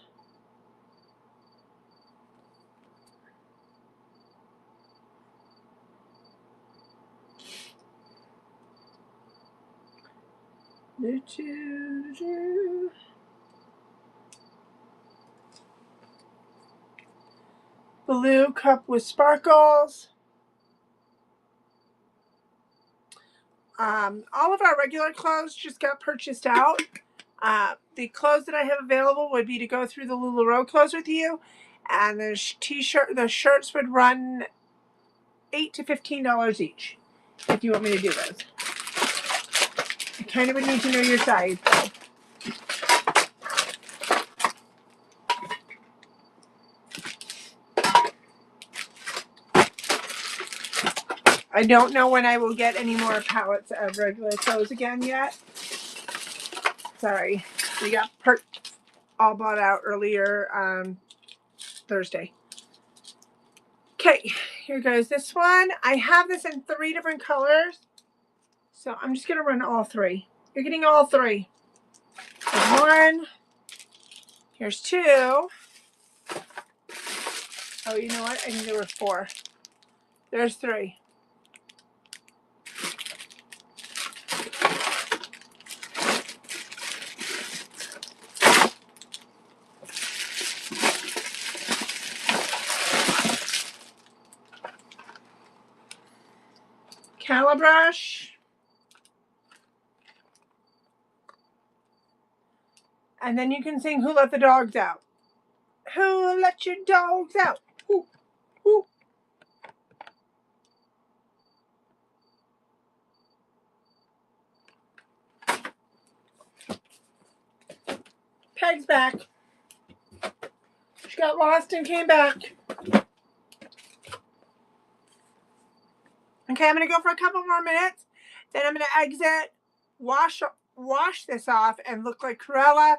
Blue cup with sparkles. All of our regular clothes just got purchased out. The clothes that I have available would be to go through the LuLaRoe clothes with you, and the shirts would run $8 to $15 each. If you want me to do those, I kind of would need to know your size. I don't know when I will get any more pallets of regular clothes again yet. Sorry, we got all bought out earlier Thursday. Okay, here goes this one. I have this in 3 different colors, so I'm just gonna run all 3. You're getting all 3. Here's 1. Here's 2. Oh, you know what? I think there were 4. There's 3. Calibrush. And then you can sing Who Let the Dogs Out. Who let your dogs out? Ooh, ooh. Peg's back. She got lost and came back. Okay, I'm going to go for a couple more minutes. Then I'm going to exit, wash this off, and look like Cruella.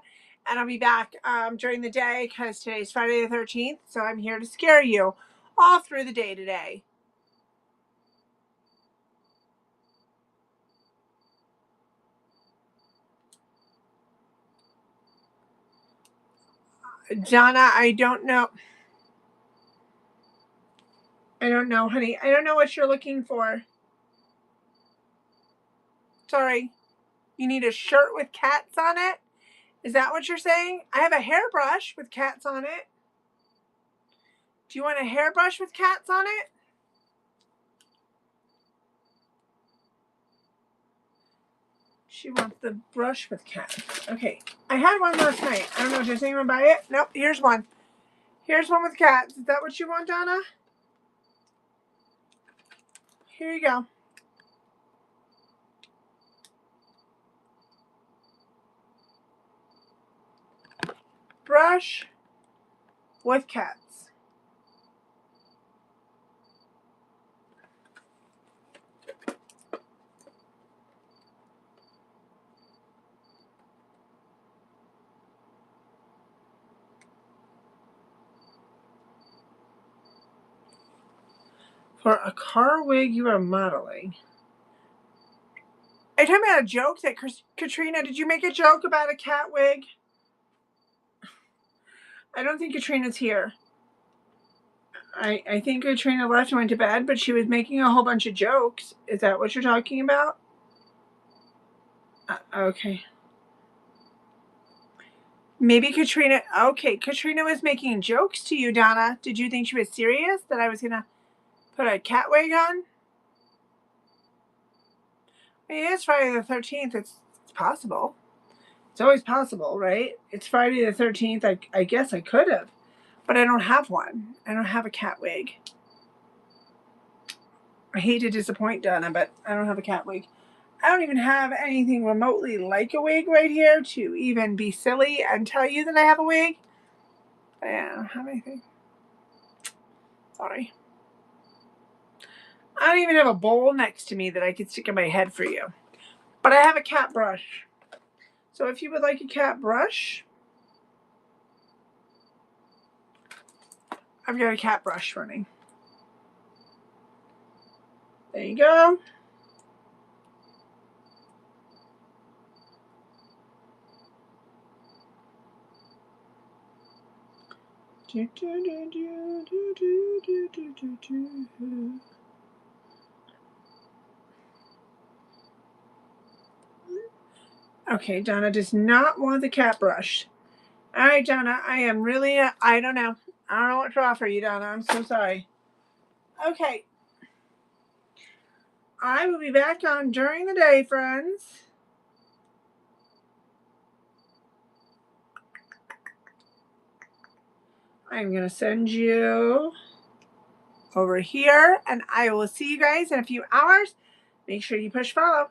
And I'll be back during the day because today's Friday the 13th. So I'm here to scare you all through the day today. Donna, I don't know. I don't know, honey. I don't know what you're looking for. Sorry. You need a shirt with cats on it? Is that what you're saying? I have a hairbrush with cats on it. Do you want a hairbrush with cats on it? She wants the brush with cats. Okay. I had one last night. I don't know. Does anyone buy it? Nope. Here's one. Here's one with cats. Is that what you want, Donna? Here you go. Brush with cats. For a car wig you are modeling. Are you talking about a joke that Katrina, did you make a joke about a cat wig? I don't think Katrina's here. I think Katrina left and went to bed, but she was making a whole bunch of jokes. Is that what you're talking about? Okay. Maybe Katrina. Okay, Katrina was making jokes to you, Donna. Did you think she was serious that I was gonna put a cat wig on? I mean, it's Friday the 13th. It's possible. It's always possible, right? It's Friday the 13th. I guess I could have, but I don't have one. I don't have a cat wig. I hate to disappoint Donna, but I don't have a cat wig. I don't even have anything remotely like a wig right here to even be silly and tell you that I have a wig. But yeah, I don't have anything. Sorry. I don't even have a bowl next to me that I could stick in my head for you. But I have a cat brush. So if you would like a cat brush, I've got a cat brush running. There you go. Okay, Donna does not want the cat brush. All right, Donna, I am really, I don't know. I don't know what to offer you, Donna. I'm so sorry. Okay. I will be back on during the day, friends. I'm going to send you over here, and I will see you guys in a few hours. Make sure you push follow.